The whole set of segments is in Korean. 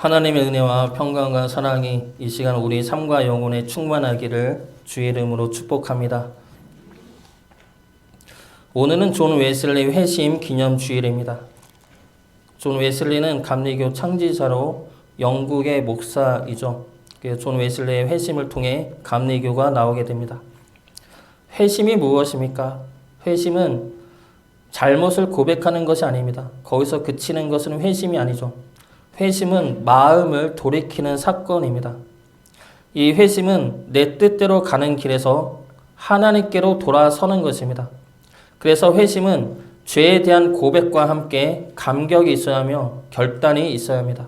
하나님의 은혜와 평강과 사랑이 이 시간 우리 삶과 영혼에 충만하기를 주의 이름으로 축복합니다. 오늘은 존 웨슬리 회심 기념 주일입니다. 존 웨슬리는 감리교 창지자로 영국의 목사이죠. 존 웨슬리의 회심을 통해 감리교가 나오게 됩니다. 회심이 무엇입니까? 회심은 잘못을 고백하는 것이 아닙니다. 거기서 그치는 것은 회심이 아니죠. 회심은 마음을 돌이키는 사건입니다. 이 회심은 내 뜻대로 가는 길에서 하나님께로 돌아서는 것입니다. 그래서 회심은 죄에 대한 고백과 함께 감격이 있어야 하며 결단이 있어야 합니다.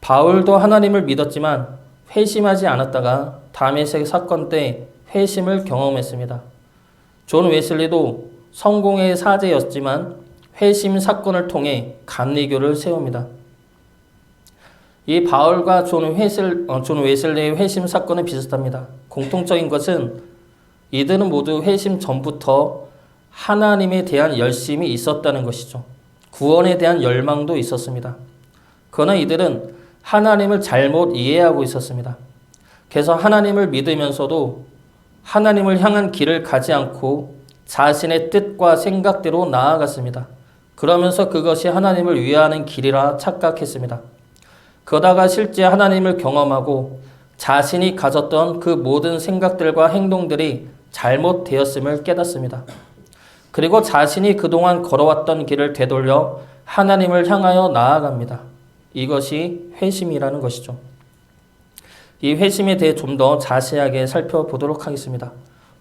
바울도 하나님을 믿었지만 회심하지 않았다가 다메섹 사건 때 회심을 경험했습니다. 존 웨슬리도 성공의 사제였지만 회심 사건을 통해 감리교를 세웁니다. 이 바울과 존 웨슬리의 회심 사건은 비슷합니다. 공통적인 것은 이들은 모두 회심 전부터 하나님에 대한 열심이 있었다는 것이죠. 구원에 대한 열망도 있었습니다. 그러나 이들은 하나님을 잘못 이해하고 있었습니다. 그래서 하나님을 믿으면서도 하나님을 향한 길을 가지 않고 자신의 뜻과 생각대로 나아갔습니다. 그러면서 그것이 하나님을 위하는 길이라 착각했습니다. 그러다가 실제 하나님을 경험하고 자신이 가졌던 그 모든 생각들과 행동들이 잘못되었음을 깨닫습니다. 그리고 자신이 그동안 걸어왔던 길을 되돌려 하나님을 향하여 나아갑니다. 이것이 회심이라는 것이죠. 이 회심에 대해 좀 더 자세하게 살펴보도록 하겠습니다.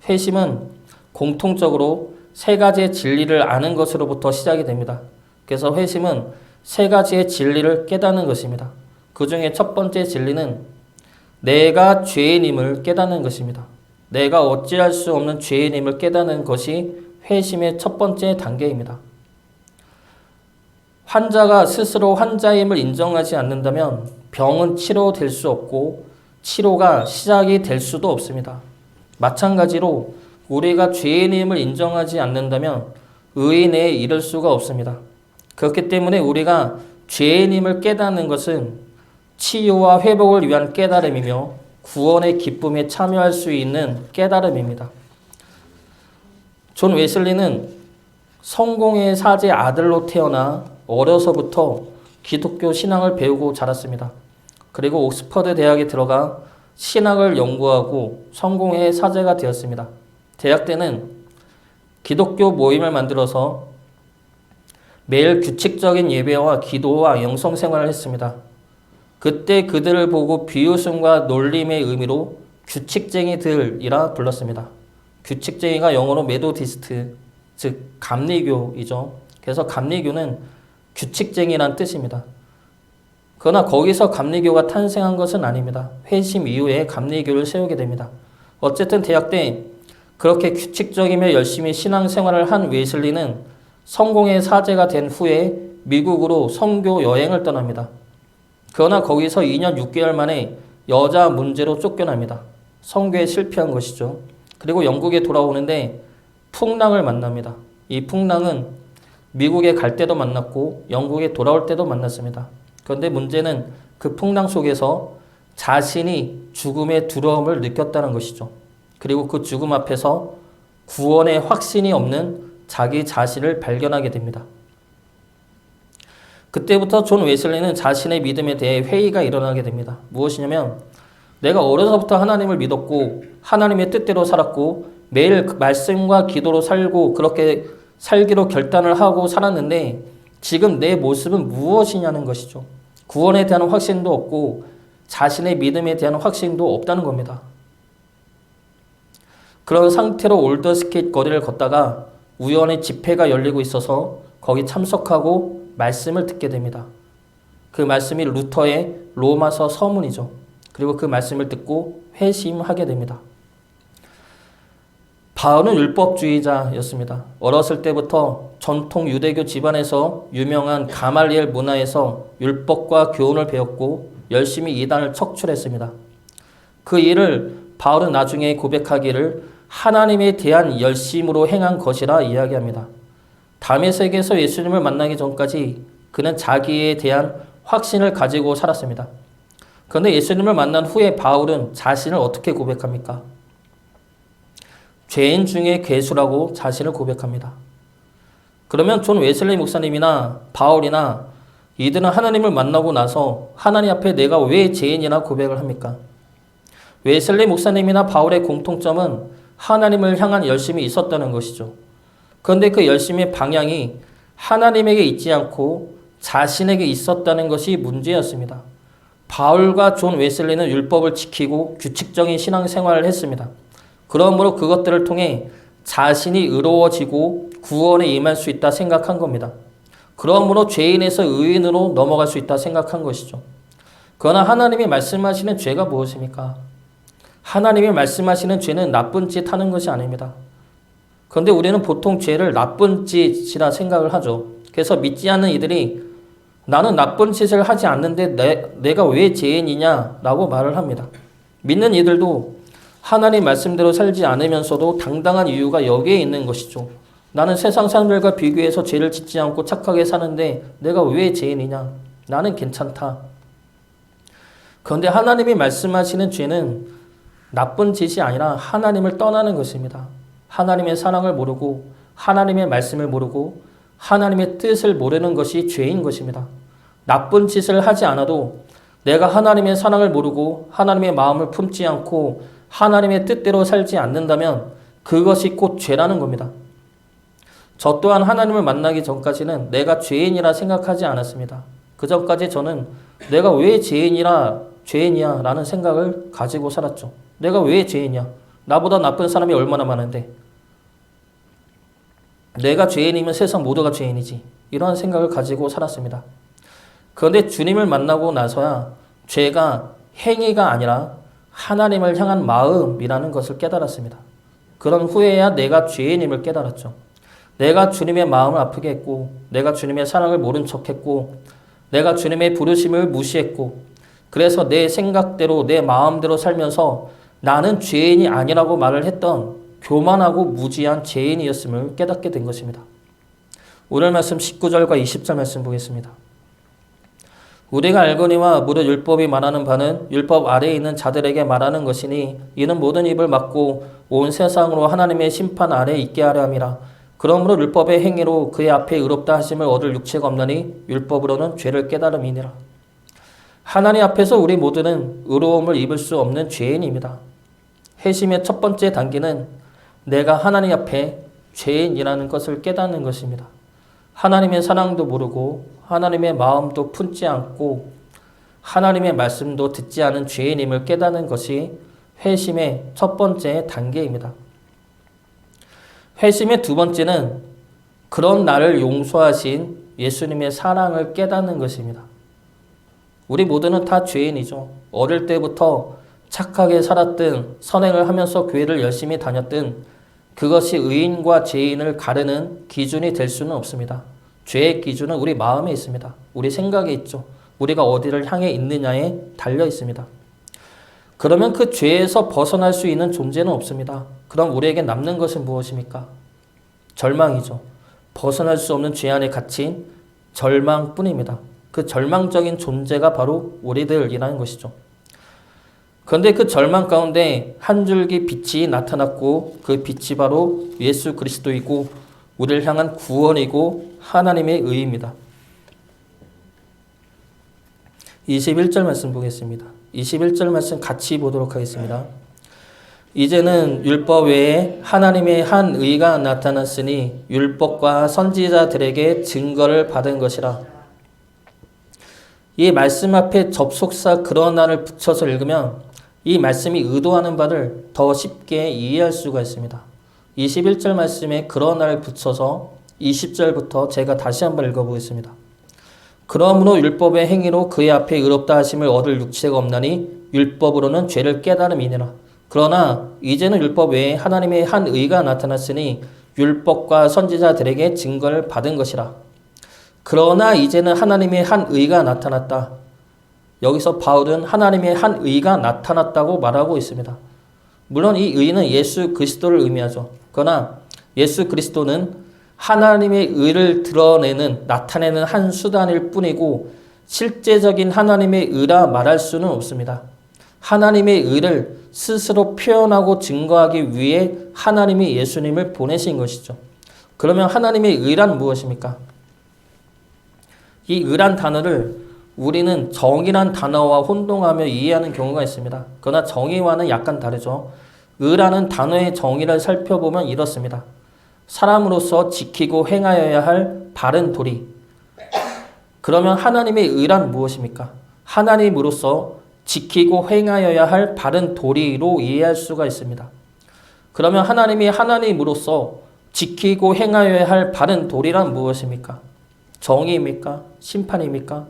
회심은 공통적으로 세 가지의 진리를 아는 것으로부터 시작이 됩니다. 그래서 회심은 세 가지의 진리를 깨닫는 것입니다. 그 중에 첫 번째 진리는 내가 죄인임을 깨닫는 것입니다. 내가 어찌할 수 없는 죄인임을 깨닫는 것이 회심의 첫 번째 단계입니다. 환자가 스스로 환자임을 인정하지 않는다면 병은 치료될 수 없고 치료가 시작이 될 수도 없습니다. 마찬가지로 우리가 죄인임을 인정하지 않는다면 의인에 이를 수가 없습니다. 그렇기 때문에 우리가 죄인임을 깨닫는 것은 치유와 회복을 위한 깨달음이며 구원의 기쁨에 참여할 수 있는 깨달음입니다. 존 웨슬리는 성공의 사제 아들로 태어나 어려서부터 기독교 신앙을 배우고 자랐습니다. 그리고 옥스퍼드 대학에 들어가 신학을 연구하고 성공의 사제가 되었습니다. 대학 때는 기독교 모임을 만들어서 매일 규칙적인 예배와 기도와 영성 생활을 했습니다. 그때 그들을 보고 비웃음과 놀림의 의미로 규칙쟁이들이라 불렀습니다. 규칙쟁이가 영어로 메도디스트, 즉 감리교이죠. 그래서 감리교는 규칙쟁이란 뜻입니다. 그러나 거기서 감리교가 탄생한 것은 아닙니다. 회심 이후에 감리교를 세우게 됩니다. 어쨌든 대학 때 그렇게 규칙적이며 열심히 신앙생활을 한 웨슬리는 성공의 사제가 된 후에 미국으로 선교 여행을 떠납니다. 그러나 거기서 2년 6개월 만에 여자 문제로 쫓겨납니다. 선교에 실패한 것이죠. 그리고 영국에 돌아오는데 풍랑을 만납니다. 이 풍랑은 미국에 갈 때도 만났고 영국에 돌아올 때도 만났습니다. 그런데 문제는 그 풍랑 속에서 자신이 죽음의 두려움을 느꼈다는 것이죠. 그리고 그 죽음 앞에서 구원의 확신이 없는 자기 자신을 발견하게 됩니다. 그때부터 존 웨슬리는 자신의 믿음에 대해 회의가 일어나게 됩니다. 무엇이냐면 내가 어려서부터 하나님을 믿었고 하나님의 뜻대로 살았고 매일 말씀과 기도로 살고 그렇게 살기로 결단을 하고 살았는데 지금 내 모습은 무엇이냐는 것이죠. 구원에 대한 확신도 없고 자신의 믿음에 대한 확신도 없다는 겁니다. 그런 상태로 올더스케이트 거리를 걷다가 우연히 집회가 열리고 있어서 거기 참석하고 말씀을 듣게 됩니다. 그 말씀이 루터의 로마서 서문이죠. 그리고 그 말씀을 듣고 회심하게 됩니다. 바울은 율법주의자였습니다. 어렸을 때부터 전통 유대교 집안에서 유명한 가말리엘 문화에서 율법과 교훈을 배웠고 열심히 이단을 척출했습니다. 그 일을 바울은 나중에 고백하기를 하나님에 대한 열심으로 행한 것이라 이야기합니다. 다메섹에서 예수님을 만나기 전까지 그는 자기에 대한 확신을 가지고 살았습니다. 그런데 예수님을 만난 후에 바울은 자신을 어떻게 고백합니까? 죄인 중에 괴수라고 자신을 고백합니다. 그러면 존 웨슬리 목사님이나 바울이나 이들은 하나님을 만나고 나서 하나님 앞에 내가 왜 죄인이라 고백을 합니까? 웨슬리 목사님이나 바울의 공통점은 하나님을 향한 열심이 있었다는 것이죠. 그런데 그 열심의 방향이 하나님에게 있지 않고 자신에게 있었다는 것이 문제였습니다. 바울과 존 웨슬리는 율법을 지키고 규칙적인 신앙생활을 했습니다. 그러므로 그것들을 통해 자신이 의로워지고 구원에 임할 수 있다 생각한 겁니다. 그러므로 죄인에서 의인으로 넘어갈 수 있다 생각한 것이죠. 그러나 하나님이 말씀하시는 죄가 무엇입니까? 하나님이 말씀하시는 죄는 나쁜 짓 하는 것이 아닙니다. 그런데 우리는 보통 죄를 나쁜 짓이라 생각을 하죠. 그래서 믿지 않는 이들이 나는 나쁜 짓을 하지 않는데 내가 왜 죄인이냐 라고 말을 합니다. 믿는 이들도 하나님 말씀대로 살지 않으면서도 당당한 이유가 여기에 있는 것이죠. 나는 세상 사람들과 비교해서 죄를 짓지 않고 착하게 사는데 내가 왜 죄인이냐? 나는 괜찮다. 그런데 하나님이 말씀하시는 죄는 나쁜 짓이 아니라 하나님을 떠나는 것입니다. 하나님의 사랑을 모르고 하나님의 말씀을 모르고 하나님의 뜻을 모르는 것이 죄인 것입니다. 나쁜 짓을 하지 않아도 내가 하나님의 사랑을 모르고 하나님의 마음을 품지 않고 하나님의 뜻대로 살지 않는다면 그것이 곧 죄라는 겁니다. 저 또한 하나님을 만나기 전까지는 내가 죄인이라 생각하지 않았습니다. 그 전까지 저는 내가 왜 죄인이야 라는 생각을 가지고 살았죠. 내가 왜 죄인이야? 나보다 나쁜 사람이 얼마나 많은데. 내가 죄인이면 세상 모두가 죄인이지. 이러한 생각을 가지고 살았습니다. 그런데 주님을 만나고 나서야 죄가 행위가 아니라 하나님을 향한 마음이라는 것을 깨달았습니다. 그런 후에야 내가 죄인임을 깨달았죠. 내가 주님의 마음을 아프게 했고, 내가 주님의 사랑을 모른 척했고, 내가 주님의 부르심을 무시했고, 그래서 내 생각대로 내 마음대로 살면서 나는 죄인이 아니라고 말을 했던 교만하고 무지한 죄인이었음을 깨닫게 된 것입니다. 오늘 말씀 19절과 20절 말씀 보겠습니다. 우리가 알거니와 무릇 율법이 말하는 바는 율법 아래에 있는 자들에게 말하는 것이니 이는 모든 입을 막고 온 세상으로 하나님의 심판 아래에 있게 하려 함이라. 그러므로 율법의 행위로 그의 앞에 의롭다 하심을 얻을 육체가 없나니 율법으로는 죄를 깨달음이니라. 하나님 앞에서 우리 모두는 의로움을 입을 수 없는 죄인입니다. 회심의 첫 번째 단계는 내가 하나님 앞에 죄인이라는 것을 깨닫는 것입니다. 하나님의 사랑도 모르고 하나님의 마음도 품지 않고 하나님의 말씀도 듣지 않은 죄인임을 깨닫는 것이 회심의 첫 번째 단계입니다. 회심의 두 번째는 그런 나를 용서하신 예수님의 사랑을 깨닫는 것입니다. 우리 모두는 다 죄인이죠. 어릴 때부터 착하게 살았든 선행을 하면서 교회를 열심히 다녔든 그것이 의인과 죄인을 가르는 기준이 될 수는 없습니다. 죄의 기준은 우리 마음에 있습니다. 우리 생각에 있죠. 우리가 어디를 향해 있느냐에 달려 있습니다. 그러면 그 죄에서 벗어날 수 있는 존재는 없습니다. 그럼 우리에게 남는 것은 무엇입니까? 절망이죠. 벗어날 수 없는 죄 안에 갇힌 절망뿐입니다. 그 절망적인 존재가 바로 우리들이라는 것이죠. 그런데 그 절망 가운데 한 줄기 빛이 나타났고 그 빛이 바로 예수 그리스도이고 우리를 향한 구원이고 하나님의 의입니다. 21절 말씀 보겠습니다. 21절 말씀 같이 보도록 하겠습니다. 이제는 율법 외에 하나님의 한 의가 나타났으니 율법과 선지자들에게 증거를 받은 것이라. 이 말씀 앞에 접속사 그러나를 붙여서 읽으면 이 말씀이 의도하는 바를 더 쉽게 이해할 수가 있습니다. 21절 말씀에 그러나를 붙여서 20절부터 제가 다시 한번 읽어보겠습니다. 그러므로 율법의 행위로 그의 앞에 의롭다 하심을 얻을 육체가 없나니 율법으로는 죄를 깨달음이니라. 그러나 이제는 율법 외에 하나님의 한 의가 나타났으니 율법과 선지자들에게 증거를 받은 것이라. 그러나 이제는 하나님의 한 의가 나타났다. 여기서 바울은 하나님의 한 의가 나타났다고 말하고 있습니다. 물론 이 의는 예수 그리스도를 의미하죠. 그러나 예수 그리스도는 하나님의 의를 드러내는, 나타내는 한 수단일 뿐이고 실제적인 하나님의 의라 말할 수는 없습니다. 하나님의 의를 스스로 표현하고 증거하기 위해 하나님이 예수님을 보내신 것이죠. 그러면 하나님의 의란 무엇입니까? 이 의란 단어를 우리는 정의란 단어와 혼동하며 이해하는 경우가 있습니다. 그러나 정의와는 약간 다르죠. 의라는 단어의 정의를 살펴보면 이렇습니다. 사람으로서 지키고 행하여야 할 바른 도리. 그러면 하나님의 의란 무엇입니까? 하나님으로서 지키고 행하여야 할 바른 도리로 이해할 수가 있습니다. 그러면 하나님이 하나님으로서 지키고 행하여야 할 바른 도리란 무엇입니까? 정의입니까? 심판입니까?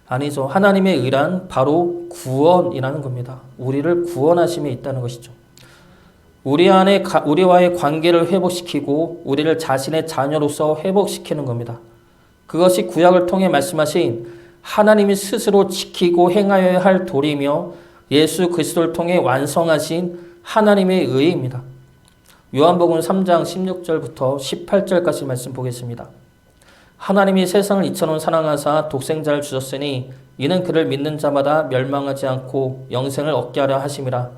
아니죠. 하나님의 의란 바로 구원이라는 겁니다. 우리를 구원하심에 있다는 것이죠. 우리와의 관계를 회복시키고 우리를 자신의 자녀로서 회복시키는 겁니다. 그것이 구약을 통해 말씀하신 하나님이 스스로 지키고 행하여야 할 도리며 예수 그리스도를 통해 완성하신 하나님의 의입니다. 요한복음 3장 16절부터 18절까지 말씀 보겠습니다. 하나님이 세상을 이처럼 사랑하사 독생자를 주셨으니 이는 그를 믿는 자마다 멸망하지 않고 영생을 얻게 하려 하심이라.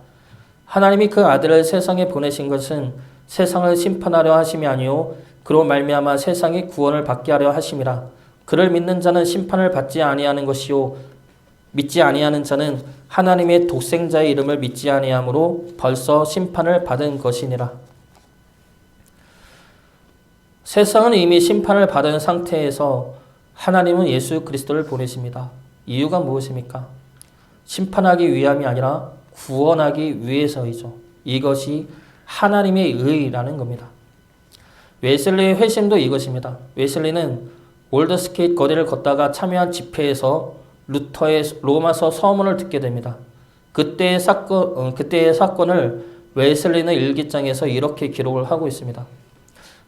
하나님이 그 아들을 세상에 보내신 것은 세상을 심판하려 하심이 아니요 그로 말미암아 세상이 구원을 받게 하려 하심이라. 그를 믿는 자는 심판을 받지 아니하는 것이요 믿지 아니하는 자는 하나님의 독생자의 이름을 믿지 아니하므로 벌써 심판을 받은 것이니라. 세상은 이미 심판을 받은 상태에서 하나님은 예수 그리스도를 보내십니다. 이유가 무엇입니까? 심판하기 위함이 아니라 구원하기 위해서이죠. 이것이 하나님의 의라는 겁니다. 웨슬리의 회심도 이것입니다. 웨슬리는 올드스케이트 거리를 걷다가 참여한 집회에서 루터의 로마서 서문을 듣게 됩니다. 그때의 사건을 웨슬리는 일기장에서 이렇게 기록을 하고 있습니다.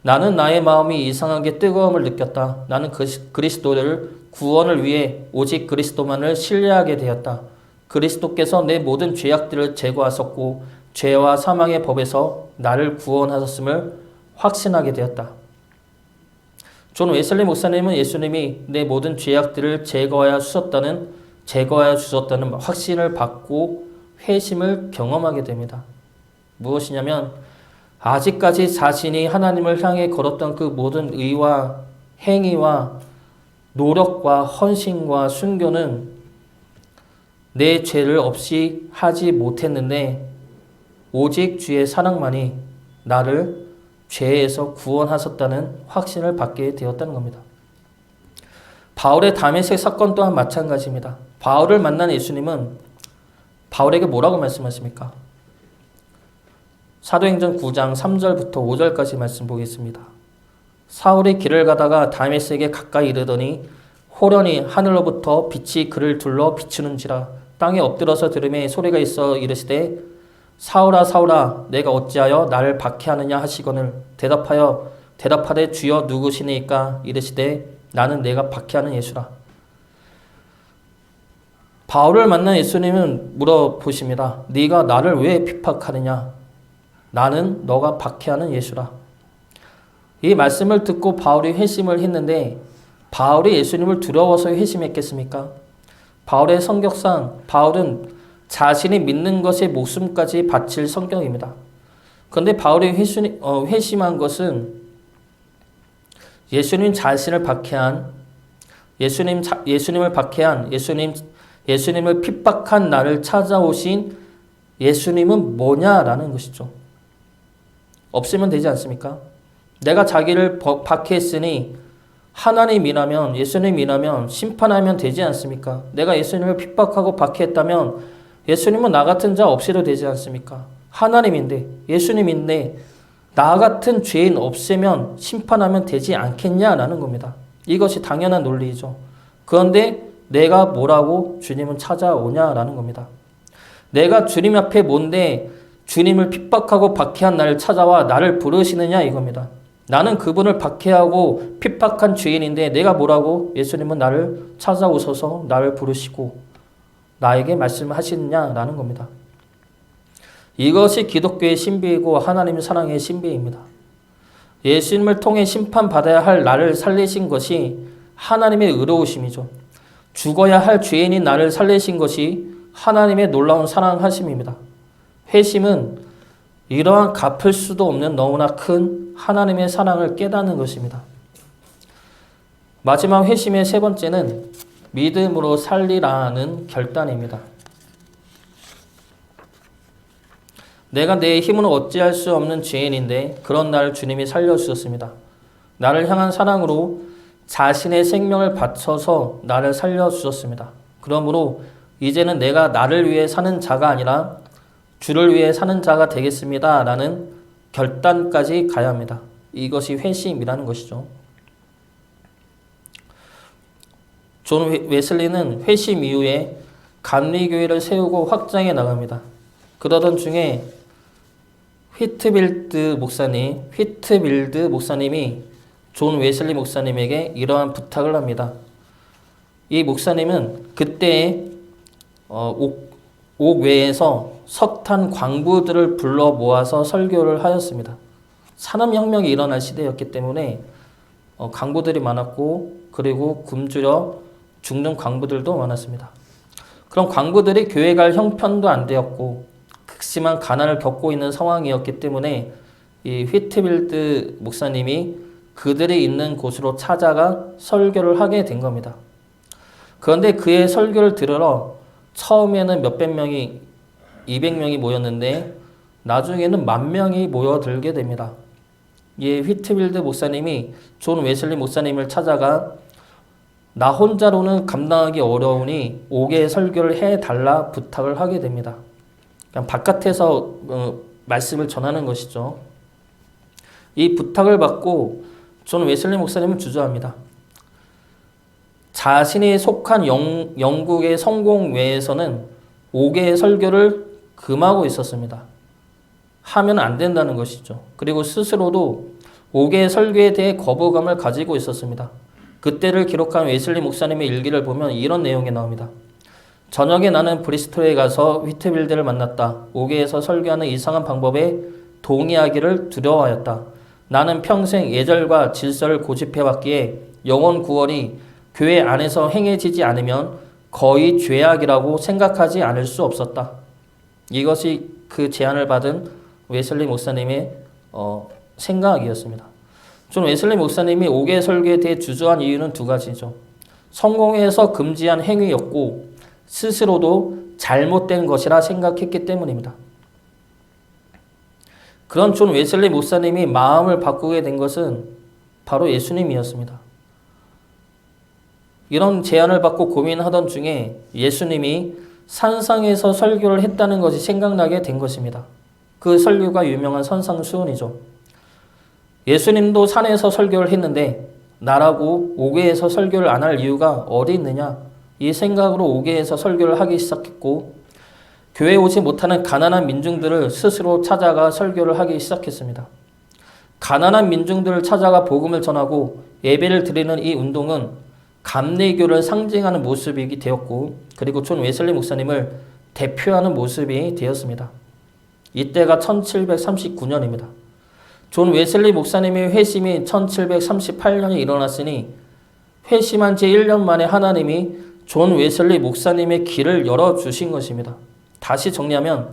나는 나의 마음이 이상하게 뜨거움을 느꼈다. 나는 그리스도를 구원을 위해 오직 그리스도만을 신뢰하게 되었다. 그리스도께서 내 모든 죄악들을 제거하셨고 죄와 사망의 법에서 나를 구원하셨음을 확신하게 되었다. 존 웨슬리 목사님은 예수님이 내 모든 죄악들을 제거하여 주셨다는 확신을 받고 회심을 경험하게 됩니다. 무엇이냐면 아직까지 자신이 하나님을 향해 걸었던 그 모든 의와 행위와 노력과 헌신과 순교는 내 죄를 없이 하지 못했는데 오직 주의 사랑만이 나를 죄에서 구원하셨다는 확신을 받게 되었다는 겁니다. 바울의 다메섹 사건 또한 마찬가지입니다. 바울을 만난 예수님은 바울에게 뭐라고 말씀하십니까? 사도행전 9장 3절부터 5절까지 말씀 보겠습니다. 사울이 길을 가다가 다메섹에 가까이 이르더니 호련히 하늘로부터 빛이 그를 둘러 비추는지라. 땅에 엎드려서 들음에 소리가 있어 이르시되 사울아 사울아 내가 어찌하여 나를 박해하느냐 하시거늘 대답하되 주여 누구시니까 이르시되 나는 내가 박해하는 예수라. 바울을 만난 예수님은 물어보십니다. 네가 나를 왜 핍박하느냐? 나는 너가 박해하는 예수라. 이 말씀을 듣고 바울이 회심을 했는데 바울이 예수님을 두려워서 회심했겠습니까? 바울의 성격상 바울은 자신이 믿는 것에 목숨까지 바칠 성격입니다. 그런데 바울이 회심한 것은 예수님을 박해한 예수님을 핍박한 나를 찾아오신 예수님은 뭐냐라는 것이죠. 없으면 되지 않습니까? 내가 자기를 박해했으니 하나님이라면 예수님이라면 심판하면 되지 않습니까? 내가 예수님을 핍박하고 박해했다면 예수님은 나 같은 자 없애도 되지 않습니까? 하나님인데 예수님인데 나 같은 죄인 없애면 심판하면 되지 않겠냐라는 겁니다. 이것이 당연한 논리이죠. 그런데 내가 뭐라고 주님은 찾아오냐라는 겁니다. 내가 주님 앞에 뭔데 주님을 핍박하고 박해한 나를 찾아와 나를 부르시느냐 이겁니다. 나는 그분을 박해하고 핍박한 죄인인데 내가 뭐라고 예수님은 나를 찾아오셔서 나를 부르시고 나에게 말씀하시느냐라는 겁니다. 이것이 기독교의 신비이고 하나님의 사랑의 신비입니다. 예수님을 통해 심판받아야 할 나를 살리신 것이 하나님의 의로우심이죠. 죽어야 할 죄인인 나를 살리신 것이 하나님의 놀라운 사랑하심입니다. 회심은 이러한 갚을 수도 없는 너무나 큰 하나님의 사랑을 깨닫는 것입니다. 마지막 회심의 세 번째는 믿음으로 살리라는 결단입니다. 내가 내 힘으로 어찌할 수 없는 죄인인데 그런 나를 주님이 살려주셨습니다. 나를 향한 사랑으로 자신의 생명을 바쳐서 나를 살려주셨습니다. 그러므로 이제는 내가 나를 위해 사는 자가 아니라 주를 위해 사는 자가 되겠습니다. 라는 결단까지 가야 합니다. 이것이 회심이라는 것이죠. 존 웨슬리는 회심 이후에 감리교회를 세우고 확장해 나갑니다. 그러던 중에 휘트빌드 목사님이 존 웨슬리 목사님에게 이러한 부탁을 합니다. 이 목사님은 그때 옥외에서 석탄 광부들을 불러 모아서 설교를 하였습니다. 산업혁명이 일어날 시대였기 때문에 광부들이 많았고 그리고 굶주려 죽는 광부들도 많았습니다. 그런 광부들이 교회 갈 형편도 안 되었고 극심한 가난을 겪고 있는 상황이었기 때문에 이 휘트빌드 목사님이 그들이 있는 곳으로 찾아가 설교를 하게 된 겁니다. 그런데 그의 설교를 들으러 처음에는 몇백 명이 200명이 모였는데 나중에는 10,000명이 모여들게 됩니다. 이 휘트빌드 목사님이 존 웨슬리 목사님을 찾아가 나 혼자로는 감당하기 어려우니 옥외 설교를 해달라 부탁을 하게 됩니다. 그냥 바깥에서 말씀을 전하는 것이죠. 이 부탁을 받고 존 웨슬리 목사님은 주저합니다. 자신이 속한 영국의 성공회에서는 옥외 설교를 금하고 있었습니다. 하면 안 된다는 것이죠. 그리고 스스로도 옥외 설교에 대해 거부감을 가지고 있었습니다. 그때를 기록한 웨슬리 목사님의 일기를 보면 이런 내용이 나옵니다. 저녁에 나는 브리스톨에 가서 휘트빌드를 만났다. 옥외에서 설교하는 이상한 방법에 동의하기를 두려워하였다. 나는 평생 예절과 질서를 고집해왔기에 영혼 구원이 교회 안에서 행해지지 않으면 거의 죄악이라고 생각하지 않을 수 없었다. 이것이 그 제안을 받은 웨슬리 목사님의 생각이었습니다. 존 웨슬리 목사님이 옥외 설교에 대해 주저한 이유는 두 가지죠. 성공회에서 금지한 행위였고 스스로도 잘못된 것이라 생각했기 때문입니다. 그런 존 웨슬리 목사님이 마음을 바꾸게 된 것은 바로 예수님이었습니다. 이런 제안을 받고 고민하던 중에 예수님이 산상에서 설교를 했다는 것이 생각나게 된 것입니다. 그 설교가 유명한 선상수훈이죠. 예수님도 산에서 설교를 했는데 나라고 옥외에서 설교를 안 할 이유가 어디 있느냐? 이 생각으로 옥외에서 설교를 하기 시작했고 교회에 오지 못하는 가난한 민중들을 스스로 찾아가 설교를 하기 시작했습니다. 가난한 민중들을 찾아가 복음을 전하고 예배를 드리는 이 운동은 감리교를 상징하는 모습이 되었고 그리고 존 웨슬리 목사님을 대표하는 모습이 되었습니다. 이때가 1739년입니다. 존 웨슬리 목사님의 회심이 1738년에 일어났으니 회심한 지 1년 만에 하나님이 존 웨슬리 목사님의 길을 열어주신 것입니다. 다시 정리하면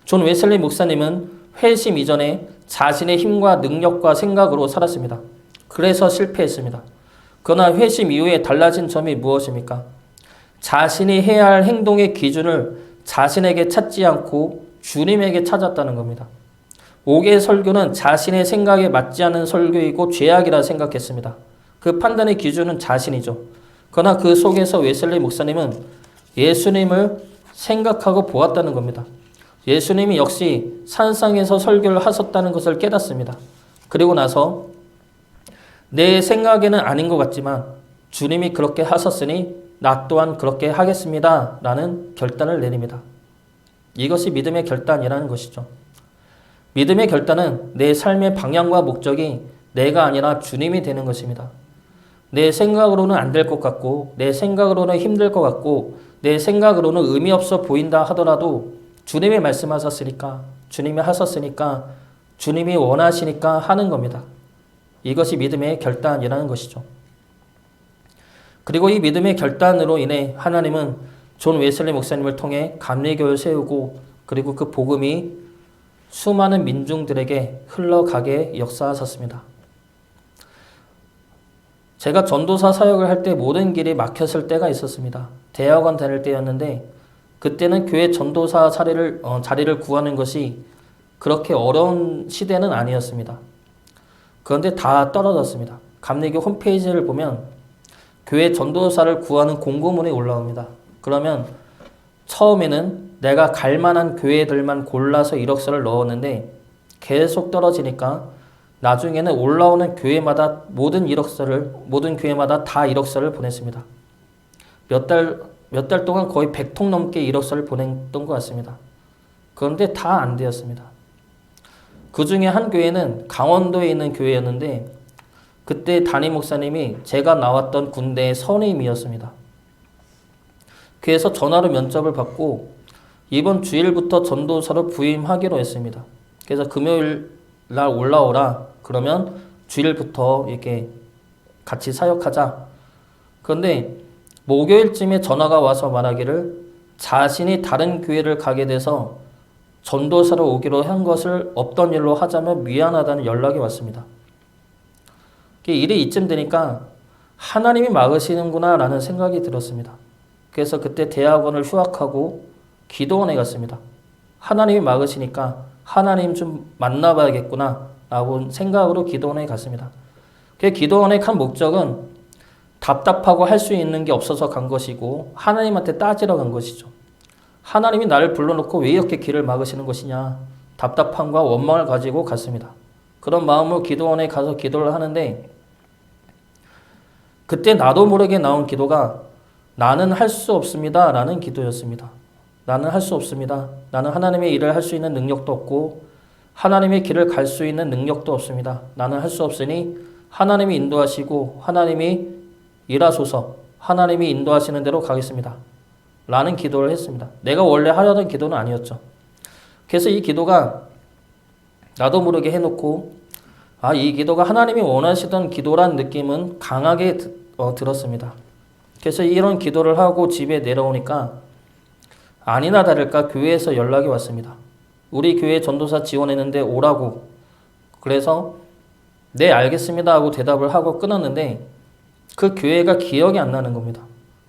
존 웨슬리 목사님은 회심 이전에 자신의 힘과 능력과 생각으로 살았습니다. 그래서 실패했습니다. 그러나 회심 이후에 달라진 점이 무엇입니까? 자신이 해야 할 행동의 기준을 자신에게 찾지 않고 주님에게 찾았다는 겁니다. 옥외 설교는 자신의 생각에 맞지 않는 설교이고 죄악이라 생각했습니다. 그 판단의 기준은 자신이죠. 그러나 그 속에서 웨슬리 목사님은 예수님을 생각하고 보았다는 겁니다. 예수님이 역시 산상에서 설교를 하셨다는 것을 깨닫습니다. 그리고 나서 내 생각에는 아닌 것 같지만 주님이 그렇게 하셨으니 나 또한 그렇게 하겠습니다. 라는 결단을 내립니다. 이것이 믿음의 결단이라는 것이죠. 믿음의 결단은 내 삶의 방향과 목적이 내가 아니라 주님이 되는 것입니다. 내 생각으로는 안 될 것 같고 내 생각으로는 힘들 것 같고 내 생각으로는 의미 없어 보인다 하더라도 주님이 말씀하셨으니까 주님이 하셨으니까 주님이 원하시니까 하는 겁니다. 이것이 믿음의 결단이라는 것이죠. 그리고 이 믿음의 결단으로 인해 하나님은 존 웨슬리 목사님을 통해 감리교를 세우고 그리고 그 복음이 수많은 민중들에게 흘러가게 역사하셨습니다. 제가 전도사 사역을 할 때 모든 길이 막혔을 때가 있었습니다. 대학원 다닐 때였는데 그때는 교회 전도사 자리를 구하는 것이 그렇게 어려운 시대는 아니었습니다. 그런데 다 떨어졌습니다. 감리교 홈페이지를 보면 교회 전도사를 구하는 공고문이 올라옵니다. 그러면 처음에는 내가 갈 만한 교회들만 골라서 이력서를 넣었는데 계속 떨어지니까 나중에는 올라오는 교회마다 모든 교회마다 다 이력서를 보냈습니다. 몇 달 동안 거의 100통 넘게 이력서를 보냈던 것 같습니다. 그런데 다 안 되었습니다. 그 중에 한 교회는 강원도에 있는 교회였는데 그때 담임 목사님이 제가 나왔던 군대의 선임이었습니다. 그래서 전화로 면접을 받고 이번 주일부터 전도사로 부임하기로 했습니다. 그래서 금요일 날 올라오라. 그러면 주일부터 이렇게 같이 사역하자. 그런데 목요일쯤에 전화가 와서 말하기를 자신이 다른 교회를 가게 돼서 전도사로 오기로 한 것을 없던 일로 하자며 미안하다는 연락이 왔습니다. 일이 이쯤 되니까 하나님이 막으시는구나 라는 생각이 들었습니다. 그래서 그때 대학원을 휴학하고 기도원에 갔습니다. 하나님이 막으시니까 하나님 좀 만나봐야겠구나 라고 생각으로 기도원에 갔습니다. 그 기도원에 간 목적은 답답하고 할 수 있는 게 없어서 간 것이고 하나님한테 따지러 간 것이죠. 하나님이 나를 불러놓고 왜 이렇게 길을 막으시는 것이냐 답답함과 원망을 가지고 갔습니다. 그런 마음으로 기도원에 가서 기도를 하는데 그때 나도 모르게 나온 기도가 나는 할 수 없습니다 라는 기도였습니다. 나는 할 수 없습니다. 나는 하나님의 일을 할 수 있는 능력도 없고 하나님의 길을 갈 수 있는 능력도 없습니다. 나는 할 수 없으니 하나님이 인도하시고 하나님이 일하소서 하나님이 인도하시는 대로 가겠습니다. 라는 기도를 했습니다. 내가 원래 하려던 기도는 아니었죠. 그래서 이 기도가 나도 모르게 해놓고 이 기도가 하나님이 원하시던 기도란 느낌은 강하게 들었습니다. 그래서 이런 기도를 하고 집에 내려오니까 아니나 다를까 교회에서 연락이 왔습니다. 우리 교회 전도사 지원했는데 오라고. 그래서 네 알겠습니다 하고 대답을 하고 끊었는데 그 교회가 기억이 안 나는 겁니다.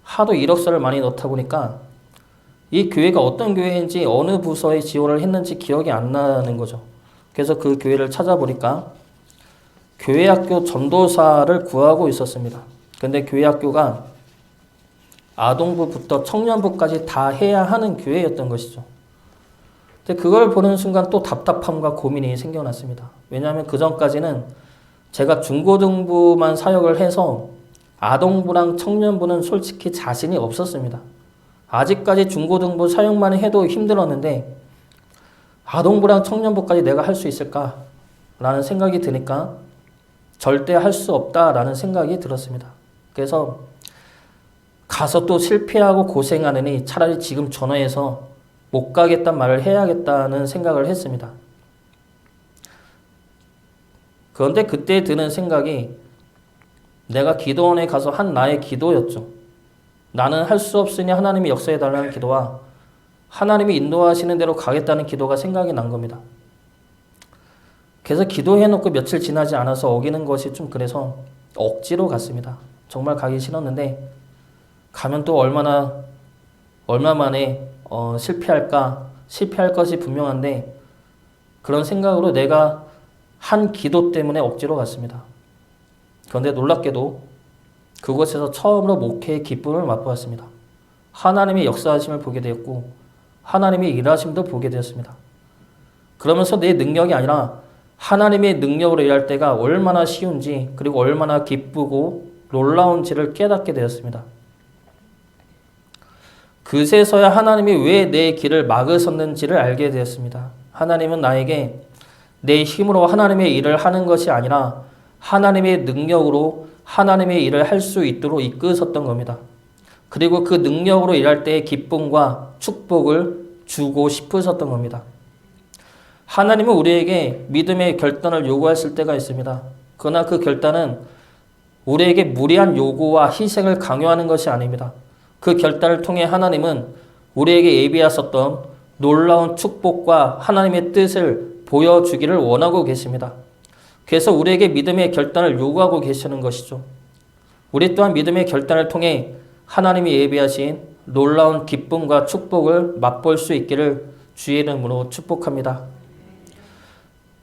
하도 이력서를 많이 넣다 보니까 이 교회가 어떤 교회인지 어느 부서에 지원을 했는지 기억이 안 나는 거죠. 그래서 그 교회를 찾아보니까 교회학교 전도사를 구하고 있었습니다. 근데 교회학교가 아동부부터 청년부까지 다 해야 하는 교회였던 것이죠. 근데 그걸 보는 순간 또 답답함과 고민이 생겨났습니다. 왜냐하면 그 전까지는 제가 중고등부만 사역을 해서 아동부랑 청년부는 솔직히 자신이 없었습니다. 아직까지 중고등부 사역만 해도 힘들었는데 아동부랑 청년부까지 내가 할 수 있을까? 라는 생각이 드니까 절대 할 수 없다라는 생각이 들었습니다. 그래서 가서 또 실패하고 고생하느니 차라리 지금 전화해서 못 가겠다는 말을 해야겠다는 생각을 했습니다. 그런데 그때 드는 생각이 내가 기도원에 가서 한 나의 기도였죠. 나는 할 수 없으니 하나님이 역사해달라는 기도와 하나님이 인도하시는 대로 가겠다는 기도가 생각이 난 겁니다. 그래서 기도해놓고 며칠 지나지 않아서 어기는 것이 좀 그래서 억지로 갔습니다. 정말 가기 싫었는데 가면 또 얼마 만에 실패할 것이 분명한데 그런 생각으로 내가 한 기도 때문에 억지로 갔습니다. 그런데 놀랍게도 그곳에서 처음으로 목회의 기쁨을 맛보았습니다. 하나님의 역사하심을 보게 되었고 하나님의 일하심도 보게 되었습니다. 그러면서 내 능력이 아니라 하나님의 능력으로 일할 때가 얼마나 쉬운지 그리고 얼마나 기쁘고 놀라운지를 깨닫게 되었습니다. 그제서야 하나님이 왜 내 길을 막으셨는지를 알게 되었습니다. 하나님은 나에게 내 힘으로 하나님의 일을 하는 것이 아니라 하나님의 능력으로 하나님의 일을 할 수 있도록 이끄셨던 겁니다. 그리고 그 능력으로 일할 때의 기쁨과 축복을 주고 싶으셨던 겁니다. 하나님은 우리에게 믿음의 결단을 요구하실 때가 있습니다. 그러나 그 결단은 우리에게 무리한 요구와 희생을 강요하는 것이 아닙니다. 그 결단을 통해 하나님은 우리에게 예비하셨던 놀라운 축복과 하나님의 뜻을 보여주기를 원하고 계십니다. 그래서 우리에게 믿음의 결단을 요구하고 계시는 것이죠. 우리 또한 믿음의 결단을 통해 하나님이 예비하신 놀라운 기쁨과 축복을 맛볼 수 있기를 주의 이름으로 축복합니다.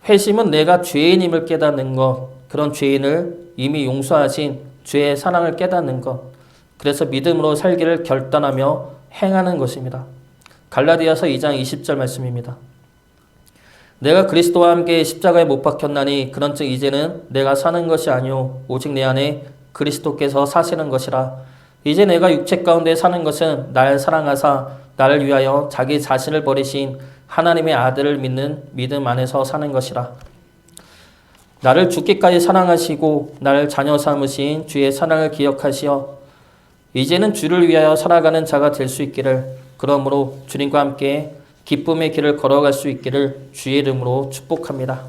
회심은 내가 죄인임을 깨닫는 것, 그런 죄인을 이미 용서하신 주의 사랑을 깨닫는 것, 그래서 믿음으로 살기를 결단하며 행하는 것입니다. 갈라디아서 2장 20절 말씀입니다. 내가 그리스도와 함께 십자가에 못 박혔나니 그런즉 이제는 내가 사는 것이 아니요 오직 내 안에 그리스도께서 사시는 것이라. 이제 내가 육체 가운데 사는 것은 나를 사랑하사 나를 위하여 자기 자신을 버리신 하나님의 아들을 믿는 믿음 안에서 사는 것이라. 나를 죽기까지 사랑하시고 나를 자녀 삼으신 주의 사랑을 기억하시어 이제는 주를 위하여 살아가는 자가 될 수 있기를, 그러므로 주님과 함께 기쁨의 길을 걸어갈 수 있기를 주의 이름으로 축복합니다.